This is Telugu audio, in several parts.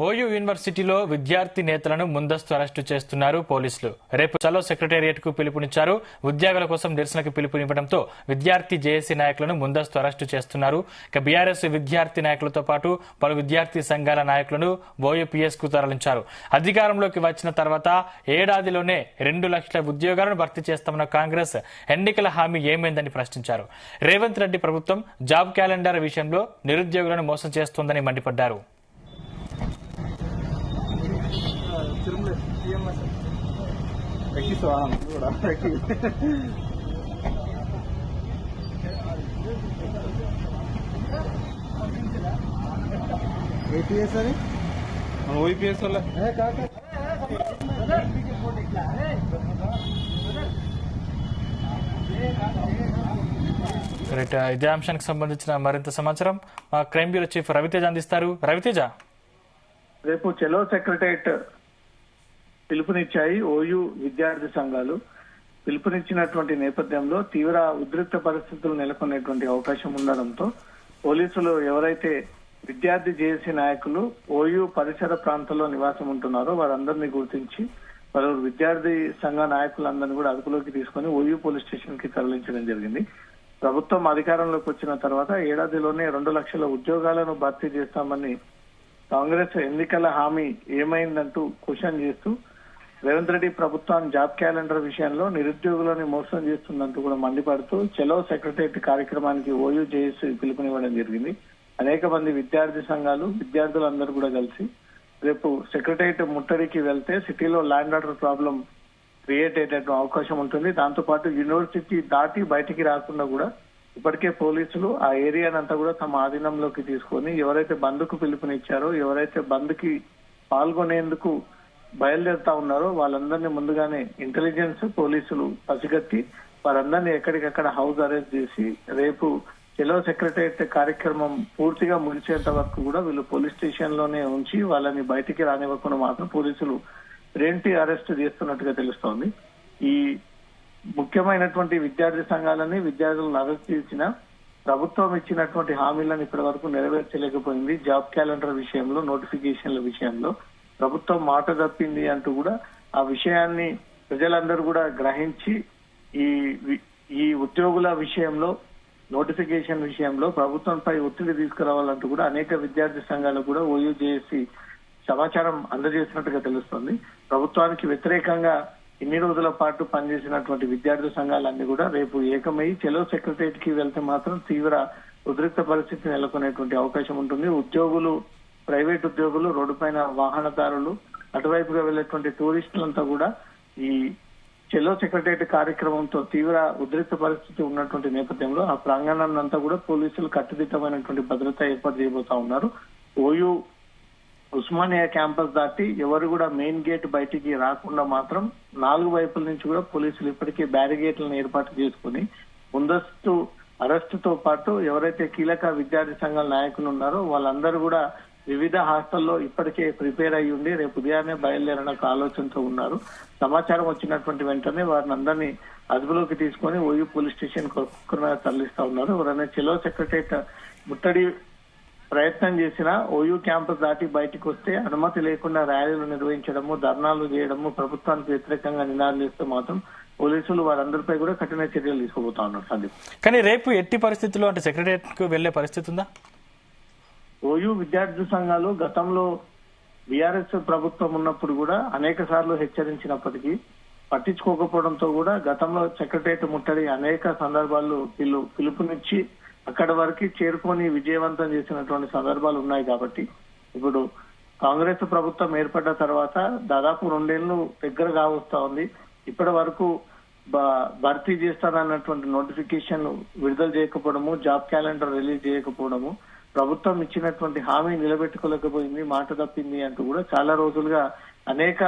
ఓయూ యూనివర్సిటీలో విద్యార్థి నేతలను ముందస్తు అరెస్టు చేస్తున్నారు పోలీసులు. రేపు చలో సెక్రటేరియట్ కు పిలుపునిచ్చారు. ఉద్యోగుల కోసం నిరసనకు పిలుపునివ్వడంతో విద్యార్థి జేఏసీ నాయకులను ముందస్తు అరెస్టు చేస్తున్నారు. ఇక బీఆర్ఎస్ విద్యార్థి నాయకులతో పాటు పలు విద్యార్థి సంఘాల నాయకులను ఓయూపీఎస్ కు తరలించారు. అధికారంలోకి వచ్చిన తర్వాత ఏడాదిలోనే 2 లక్షల ఉద్యోగాలను భర్తీ చేస్తామన్న కాంగ్రెస్ ఎన్నికల హామీ ఏమైందని ప్రశ్నించారు. రేవంత్ రెడ్డి ప్రభుత్వం జాబ్ క్యాలెండర్ విషయంలో నిరుద్యోగులను మోసం చేస్తోందని మండిపడ్డారు. ఏపీఎస్ అని మన ఓపీఎస్ వల్ల ఇదే అంశానికి సంబంధించిన మరింత సమాచారం మా క్రైమ్ బ్యూరో చీఫ్ రవితేజ అందిస్తారు. రవితేజ, రేపు చలో సెక్రటేరియట్ పిలుపునిచ్చాయి ఓయూ విద్యార్థి సంఘాలు. పిలుపునిచ్చినటువంటి నేపథ్యంలో తీవ్ర ఉద్రిక్త పరిస్థితులు నెలకొనేటువంటి అవకాశం ఉండడంతో పోలీసులు ఎవరైతే విద్యార్థి జేఏసీ నాయకులు ఓయూ పరిసర ప్రాంతాల్లో నివాసం ఉంటున్నారో వారందరినీ గుర్తించి పలువురు విద్యార్థి సంఘ నాయకులందరినీ కూడా అదుపులోకి తీసుకుని ఓయూ పోలీస్ స్టేషన్ కి తరలించడం జరిగింది. ప్రభుత్వం అధికారంలోకి వచ్చిన తర్వాత ఏడాదిలోనే 2 లక్షల ఉద్యోగాలను భర్తీ చేస్తామని కాంగ్రెస్ ఎన్నికల హామీ ఏమైందంటూ క్వశ్చన్ చేస్తూ రేవంత్ రెడ్డి ప్రభుత్వం జాబ్ క్యాలెండర్ విషయంలో నిరుద్యోగులను మోసం చేస్తుందంటూ కూడా మండిపడుతూ చలో సెక్రటేరియట్ కార్యక్రమానికి ఓయూ జేఏసీ పిలుపునివ్వడం జరిగింది. అనేక మంది విద్యార్థి సంఘాలు విద్యార్థులందరూ కూడా కలిసి రేపు సెక్రటేరియట్ ముట్టడికి వెళ్తే సిటీలో ల్యాండ్ ఆర్డర్ ప్రాబ్లం క్రియేట్ అయ్యే అవకాశం ఉంటుంది. దాంతో పాటు యూనివర్సిటీ దాటి బయటికి రాకుండా కూడా ఇప్పటికే పోలీసులు ఆ ఏరియానంతా కూడా తమ ఆధీనంలోకి తీసుకొని ఎవరైతే బంద్కు పిలుపునిచ్చారో, ఎవరైతే బంద్కి పాల్గొనేందుకు బయలుదేరుతా ఉన్నారో వాళ్ళందరినీ ముందుగానే ఇంటెలిజెన్స్ పోలీసులు పసిగట్టి వారందరినీ ఎక్కడికక్కడ హౌస్ అరెస్ట్ చేసి రేపు చలో సెక్రటేరియట్ కార్యక్రమం పూర్తిగా ముగిసేంత వరకు కూడా వీళ్ళు పోలీస్ స్టేషన్ లోనే ఉంచి వాళ్ళని బయటికి రానివ్వకుండా మాత్రం పోలీసులు ప్రివెంటివ్ అరెస్ట్ చేస్తున్నట్టుగా తెలుస్తోంది. ఈ ముఖ్యమైనటువంటి విద్యార్థి సంఘాలని విద్యార్థులను అరెస్ట్ చేసిన ప్రభుత్వం ఇచ్చినటువంటి హామీలను ఇప్పటి వరకు నెరవేర్చలేకపోయింది. జాబ్ క్యాలెండర్ విషయంలో, నోటిఫికేషన్ల విషయంలో ప్రభుత్వం మాట తప్పింది అంటూ కూడా ఆ విషయాన్ని ప్రజలందరూ కూడా గ్రహించి ఈ ఉద్యోగుల విషయంలో, నోటిఫికేషన్ విషయంలో ప్రభుత్వంపై ఒత్తిడి తీసుకురావాలంటూ కూడా అనేక విద్యార్థి సంఘాలకు కూడా ఓయూ జేఏసీ సమాచారం అందజేసినట్టుగా తెలుస్తోంది. ప్రభుత్వానికి వ్యతిరేకంగా ఇన్ని రోజుల పాటు పనిచేసినటువంటి విద్యార్థి సంఘాలన్నీ కూడా రేపు ఏకమై చలో సెక్రటేరియట్ కి వెళ్తే మాత్రం తీవ్ర ఉద్రిక్త పరిస్థితి నెలకొనేటువంటి అవకాశం ఉంటుంది. ఉద్యోగులు, ప్రైవేట్ ఉద్యోగులు, రోడ్డు పైన వాహనదారులు, అటువైపుగా వెళ్లేటువంటి టూరిస్టులంతా కూడా ఈ చలో సెక్రటేరియట్ కార్యక్రమంతో తీవ్ర ఉద్రిక్త పరిస్థితి ఉన్నటువంటి నేపథ్యంలో ఆ ప్రాంగణాన్ని అంతా కూడా పోలీసులు కట్టుదిట్టమైనటువంటి భద్రత ఏర్పాటు చేయబోతా ఉన్నారు. ఓయూ ఉస్మానియా క్యాంపస్ దాటి ఎవరు కూడా మెయిన్ గేట్ బయటికి రాకుండా మాత్రం 4 వైపుల నుంచి కూడా పోలీసులు ఇప్పటికే బ్యారిగేట్లను ఏర్పాటు చేసుకుని ముందస్తు అరెస్టుతో పాటు ఎవరైతే కీలక విద్యార్థి సంఘాల నాయకులు ఉన్నారో వాళ్ళందరూ కూడా వివిధ హాస్టల్లో ఇప్పటికే ప్రిపేర్ అయ్యి ఉండి రేపు ఉదయాన్నే బయలుదేరణ ఆలోచనతో ఉన్నారు. సమాచారం వచ్చినటువంటి వెంటనే వారిని అందరినీ అదుపులోకి తీసుకుని ఓయూ పోలీస్ స్టేషన్ తరలిస్తా ఉన్నారు. ఎవరైనా చలో సెక్రటేరియట్ ముట్టడి ప్రయత్నం చేసినా ఓయూ క్యాంపస్ దాటి బయటకు వస్తే అనుమతి లేకుండా ర్యాలీలు నిర్వహించడము, ధర్నాలు చేయడము, ప్రభుత్వానికి వ్యతిరేకంగా నినాదాలు చేస్తే మాత్రం పోలీసులు వారందరిపై కూడా కఠిన చర్యలు తీసుకోబోతా ఉన్నారు. సందీప్, కానీ రేపు ఎట్టి పరిస్థితుల్లో అంటే సెక్రటేరియట్ కు వెళ్లే పరిస్థితి ఉందా? ఓయూ విద్యార్థి సంఘాలు గతంలో బీఆర్ఎస్ ప్రభుత్వం ఉన్నప్పుడు కూడా అనేక సార్లు హెచ్చరించినప్పటికీ పట్టించుకోకపోవడంతో కూడా గతంలో సెక్రటేరియట్ ముట్టడి అనేక సందర్భాల్లో పిలుపునిచ్చి అక్కడి వరకు చేరుకొని విజయవంతం చేసినటువంటి సందర్భాలు ఉన్నాయి. కాబట్టి ఇప్పుడు కాంగ్రెస్ ప్రభుత్వం ఏర్పడ్డ తర్వాత దాదాపు 2 ఏళ్లు దగ్గర కావస్తా ఉంది. ఇప్పటి వరకు భర్తీ చేస్తానన్నటువంటి నోటిఫికేషన్ విడుదల చేయకపోవడము, జాబ్ క్యాలెండర్ రిలీజ్ చేయకపోవడము, ప్రభుత్వం ఇచ్చినటువంటి హామీ నిలబెట్టుకోలేకపోయింది, మాట తప్పింది అంటూ కూడా చాలా రోజులుగా అనేక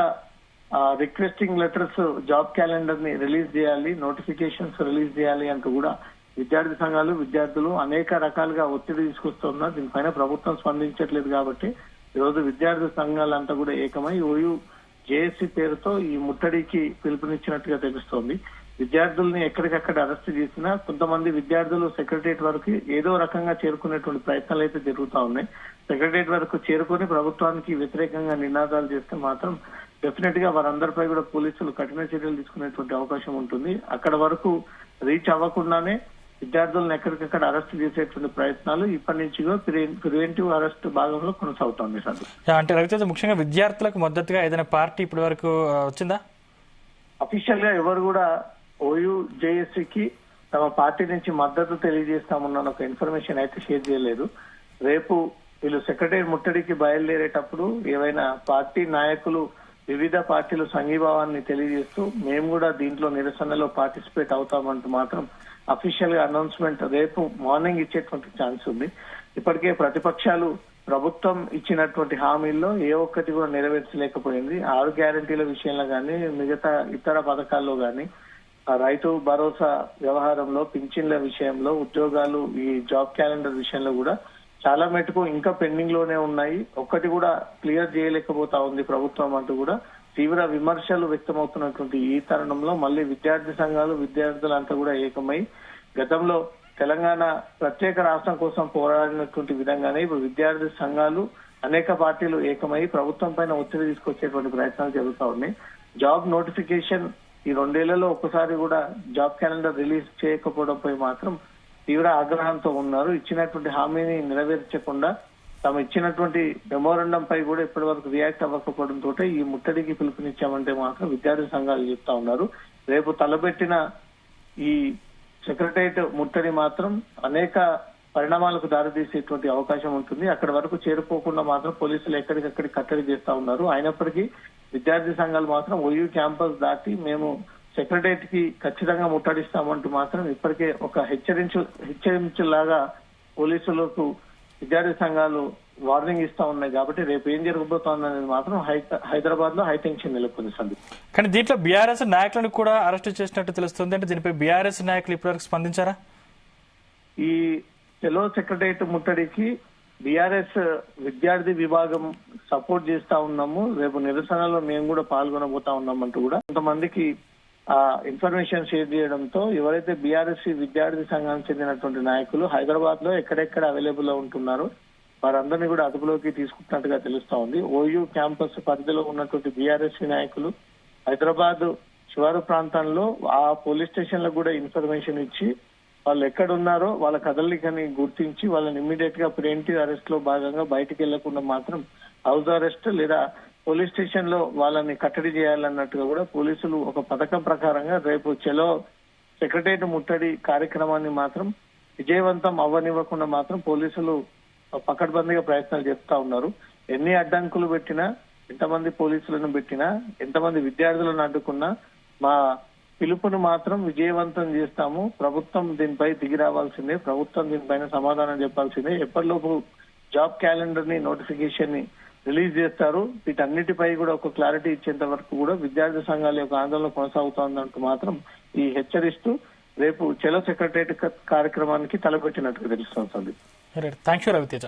రిక్వెస్టింగ్ లెటర్స్ జాబ్ క్యాలెండర్ ని రిలీజ్ చేయాలి, నోటిఫికేషన్స్ రిలీజ్ చేయాలి అంటూ కూడా విద్యార్థి సంఘాలు, విద్యార్థులు అనేక రకాలుగా ఒత్తిడి తీసుకొస్తున్నారు. దీనిపైన ప్రభుత్వం స్పందించట్లేదు. కాబట్టి ఈరోజు విద్యార్థి సంఘాలంతా కూడా ఏకమై ఓయూ జేఏసీ పేరుతో ఈ ముట్టడికి పిలుపునిచ్చినట్టుగా తెలుస్తోంది. విద్యార్థుల్ని ఎక్కడికక్కడ అరెస్ట్ చేసినా కొంతమంది విద్యార్థులు సెక్రటరియట్ వరకు ఏదో రకంగా చేరుకునేటువంటి ప్రయత్నాలు అయితే జరుగుతా ఉన్నాయి. సెక్రటరియట్ వరకు చేరుకొని ప్రభుత్వానికి వ్యతిరేకంగా నినాదాలు చేస్తే మాత్రం డెఫినెట్ గా వారందరిపై కూడా పోలీసులు కఠిన చర్యలు తీసుకునేటువంటి అవకాశం ఉంటుంది. అక్కడ వరకు రీచ్ అవ్వకుండానే విద్యార్థులను ఎక్కడికక్కడ అరెస్ట్ చేసేటువంటి ప్రయత్నాలు ఇప్పటి నుంచి ప్రివెంటివ్ అరెస్ట్ భాగంలో కొనసాగుతోంది సార్. అంటే రవితేజ, ముఖ్యంగా విద్యార్థులకు మద్దతుగా ఏదైనా పార్టీ ఇప్పటి వరకు వచ్చిందా? అఫీషియల్ గా ఎవరు కూడా ఓయూ జేఏసీకి తమ పార్టీ నుంచి మద్దతు తెలియజేస్తామన్న ఒక ఇన్ఫర్మేషన్ అయితే షేర్ చేయలేదు. రేపు వీళ్ళు సెక్రటరీ ముట్టడికి బయలుదేరేటప్పుడు ఏవైనా పార్టీ నాయకులు వివిధ పార్టీలు సంఘీభావాన్ని తెలియజేస్తూ మేము కూడా దీంట్లో నిరసనలో పార్టిసిపేట్ అవుతామంటూ మాత్రం అఫీషియల్ గా అనౌన్స్మెంట్ రేపు మార్నింగ్ ఇచ్చేటువంటి ఛాన్స్ ఉంది. ఇప్పటికే ప్రతిపక్షాలు ప్రభుత్వం ఇచ్చినటువంటి హామీల్లో ఏ ఒక్కటి కూడా నెరవేర్చలేకపోయింది. 6 గ్యారంటీల విషయంలో గానీ, మిగతా ఇతర పథకాల్లో గానీ, రైతు భరోసా వ్యవహారంలో, పింఛన్ల విషయంలో, ఉద్యోగాలు, ఈ జాబ్ క్యాలెండర్ విషయంలో కూడా చాలా మటుకు ఇంకా పెండింగ్ లోనే ఉన్నాయి. ఒక్కటి కూడా క్లియర్ చేయలేకపోతా ఉంది ప్రభుత్వం అంటూ కూడా తీవ్ర విమర్శలు వ్యక్తమవుతున్నటువంటి ఈ తరుణంలో మళ్ళీ విద్యార్థి సంఘాలు, విద్యార్థులంతా కూడా ఏకమై గతంలో తెలంగాణ ప్రత్యేక రాష్ట్రం కోసం పోరాడినటువంటి విధంగానే ఇప్పుడు విద్యార్థి సంఘాలు, అనేక పార్టీలు ఏకమై ప్రభుత్వం పైన ఒత్తిడి తీసుకొచ్చేటువంటి ప్రయత్నాలు జరుగుతూ ఉన్నాయి. జాబ్ నోటిఫికేషన్ ఈ 2 ఏళ్లలో ఒక్కసారి కూడా జాబ్ క్యాలెండర్ రిలీజ్ చేయకపోవడంపై మాత్రం తీవ్ర ఆగ్రహంతో ఉన్నారు. ఇచ్చినటువంటి హామీని నెరవేర్చకుండా తాము ఇచ్చినటువంటి మెమోరాండం పై కూడా ఇప్పటి వరకు రియాక్ట్ అవ్వకపోవడంతో ఈ ముట్టడికి పిలుపునిచ్చామంటే మాత్రం విద్యార్థి సంఘాలు చెప్తా ఉన్నారు. రేపు తలబెట్టిన ఈ సెక్రటరియట్ ముట్టడి మాత్రం అనేక పరిణామాలకు దారితీసేటువంటి అవకాశం ఉంటుంది. అక్కడి వరకు చేరుకోకుండా మాత్రం పోలీసులు ఎక్కడికక్కడి కట్టడి చేస్తా ఉన్నారు. అయినప్పటికీ విద్యార్థి సంఘాలు మాత్రం ఓయూ క్యాంపస్ దాటి మేము సెక్రటరియట్ కి ఖచ్చితంగా ముట్టడిస్తామంటూ మాత్రం ఇప్పటికే ఒక హెచ్చరించులాగా పోలీసులకు విద్యార్థి సంఘాలు వార్నింగ్ ఇస్తా ఉన్నాయి. కాబట్టి రేపు ఏం జరగబోతోందనేది మాత్రం హైదరాబాద్ లో హైటెన్షన్ నెలకొంది సందీప్. కానీ దీంట్లో బీఆర్ఎస్ నాయకులను కూడా అరెస్ట్ చేసినట్టు తెలుస్తుంది. అంటే దీనిపై బీఆర్ఎస్ నాయకులు ఇప్పటివరకు స్పందించారా? ఈ చెలో సెక్రటరియట్ ముట్టడికి బీఆర్ఎస్ విద్యార్థి విభాగం సపోర్ట్ చేస్తా ఉన్నాము. రేపు నిరసనలో మేము కూడా పాల్గొనబోతా ఉన్నామంటూ కూడా కొంతమందికి ఇన్ఫర్మేషన్ షేర్ చేయడంతో ఎవరైతే బీఆర్ఎస్ విద్యార్థి సంఘానికి చెందినటువంటి నాయకులు హైదరాబాద్ లో ఎక్కడెక్కడ అవైలబుల్ గా ఉంటున్నారో వారందరినీ కూడా అదుపులోకి తీసుకుంటున్నట్టుగా తెలుస్తా ఉంది. ఓయూ క్యాంపస్ పరిధిలో ఉన్నటువంటి బీఆర్ఎస్ నాయకులు హైదరాబాద్ శివారు ప్రాంతంలో ఆ పోలీస్ స్టేషన్ లో కూడా ఇన్ఫర్మేషన్ ఇచ్చి వాళ్ళు ఎక్కడ ఉన్నారో వాళ్ళ కదలికని గుర్తించి వాళ్ళని ఇమ్మీడియట్ గా ప్రివెంటివ్ అరెస్ట్ లో భాగంగా బయటకు వెళ్లకుండా మాత్రం హౌస్ అరెస్ట్ లేదా పోలీస్ స్టేషన్ లో వాళ్ళని కట్టడి చేయాలన్నట్టుగా కూడా పోలీసులు ఒక పథకం ప్రకారంగా రేపు చెలో సెక్రటరియట్ ముట్టడి కార్యక్రమాన్ని మాత్రం విజయవంతం అవ్వనివ్వకుండా మాత్రం పోలీసులు పకడ్బందీగా ప్రయత్నాలు చేస్తా ఉన్నారు. ఎన్ని అడ్డంకులు పెట్టినా, ఎంతమంది పోలీసులను పెట్టినా, ఎంతమంది విద్యార్థులను అడ్డుకున్నా మా పిలుపును మాత్రం విజయవంతం చేస్తాము. ప్రభుత్వం దీనిపై దిగి రావాల్సిందే, ప్రభుత్వం దీనిపైన సమాధానం చెప్పాల్సిందే. ఎప్పటిలోపు జాబ్ క్యాలెండర్ ని, నోటిఫికేషన్ ని రిలీజ్ చేస్తారు. వీటన్నిటిపై కూడా ఒక క్లారిటీ ఇచ్చేంత వరకు కూడా విద్యార్థి సంఘాల యొక్క ఆందోళన కొనసాగుతోందంటూ మాత్రం ఈ హెచ్చరిస్తూ రేపు చెలో సెక్రటరియట్ కార్యక్రమానికి తలపెట్టినట్టుగా తెలుస్తోంది. Thank you Raviteja.